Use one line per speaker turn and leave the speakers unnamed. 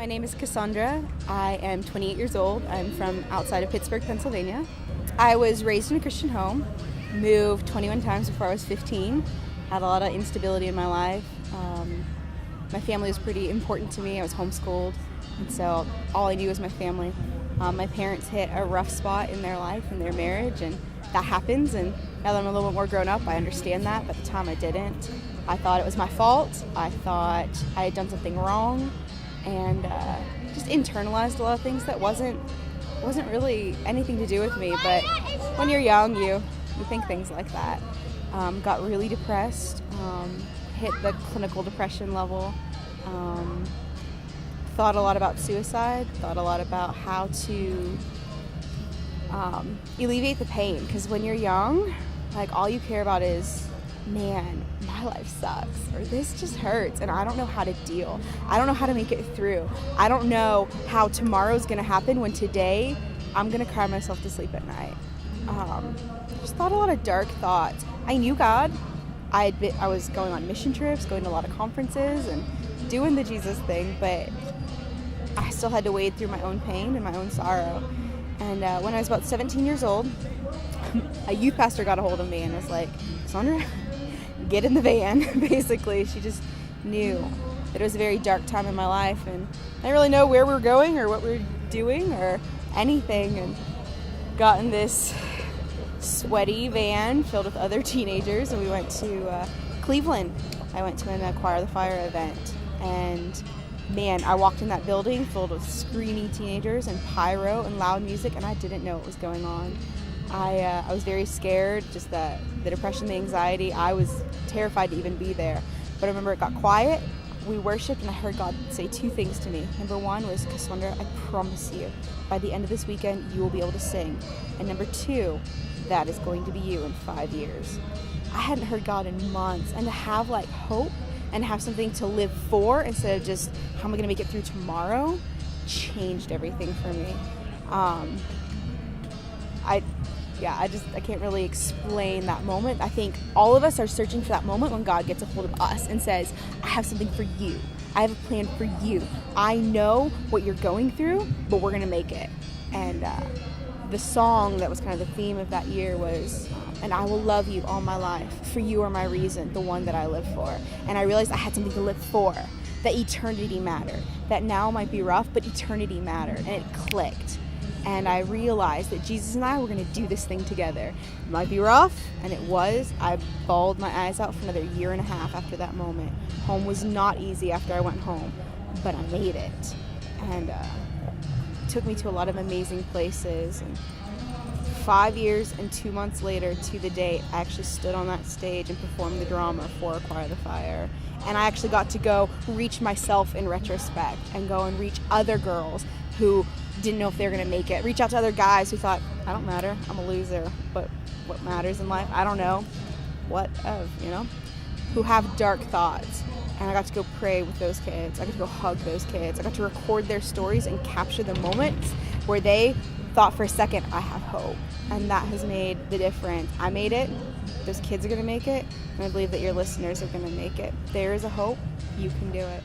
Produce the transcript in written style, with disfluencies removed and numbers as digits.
My name is Cassandra. I am 28 years old. I'm from outside of Pittsburgh, Pennsylvania. I was raised in a Christian home, moved 21 times before I was 15, had a lot of instability in my life. My family was pretty important to me. I was homeschooled, and so all I knew was my family. My parents hit a rough spot in their life, in their marriage, and that happens. And now that I'm a little bit more grown up, I understand that, but at the time I didn't. I thought it was my fault. I thought I had done something wrong, and just internalized a lot of things that wasn't really anything to do with me. But when you're young, you think things like that. Got really depressed, hit the clinical depression level, thought a lot about suicide, thought a lot about how to alleviate the pain, because when you're young, like, all you care about is, man, my life sucks, or this just hurts, and I don't know how to deal. I don't know how to make it through. I don't know how tomorrow's gonna happen when today I'm gonna cry myself to sleep at night. Just thought a lot of dark thoughts. I knew God. I was going on mission trips, going to a lot of conferences, and doing the Jesus thing, but I still had to wade through my own pain and my own sorrow. And when I was about 17 years old, a youth pastor got a hold of me and was like, "Cassandra, get in the van." Basically, she just knew that it was a very dark time in my life, and I didn't really know where we were going or what we were doing or anything, and got in this sweaty van filled with other teenagers, and we went to Cleveland. I went to an Acquire the Fire event, and man, I walked in that building filled with screaming teenagers and pyro and loud music, and I didn't know what was going on. I was very scared, just the depression, the anxiety. I was terrified to even be there. But I remember it got quiet, we worshiped, and I heard God say two things to me. Number one was, "Cassandra, I promise you, by the end of this weekend, you will be able to sing. And number two, that is going to be you in 5 years." I hadn't heard God in months, and to have like hope and have something to live for instead of just how am I going to make it through tomorrow changed everything for me. I can't really explain that moment. I think all of us are searching for that moment when God gets a hold of us and says, "I have something for you. I have a plan for you. I know what you're going through, but we're going to make it." And the song that was kind of the theme of that year was, "And I will love you all my life, for you are my reason, the one that I live for." And I realized I had something to live for, that eternity mattered, that now might be rough, but eternity mattered, and it clicked. And I realized that Jesus and I were going to do this thing together. It might be rough, and it was. I bawled my eyes out for another year and a half after that moment. Home was not easy after I went home, but I made it. And it took me to a lot of amazing places. And 5 years and 2 months later to the date, I actually stood on that stage and performed the drama for Acquire the Fire. And I actually got to go reach myself in retrospect and go and reach other girls who didn't know if they were going to make it. Reach out to other guys who thought, "I don't matter, I'm a loser, but what matters in life? I don't know. What of, who have dark thoughts." And I got to go pray with those kids. I got to go hug those kids. I got to record their stories and capture the moments where they thought for a second, "I have hope." And that has made the difference. I made it. Those kids are going to make it. And I believe that your listeners are going to make it. There is a hope. You can do it.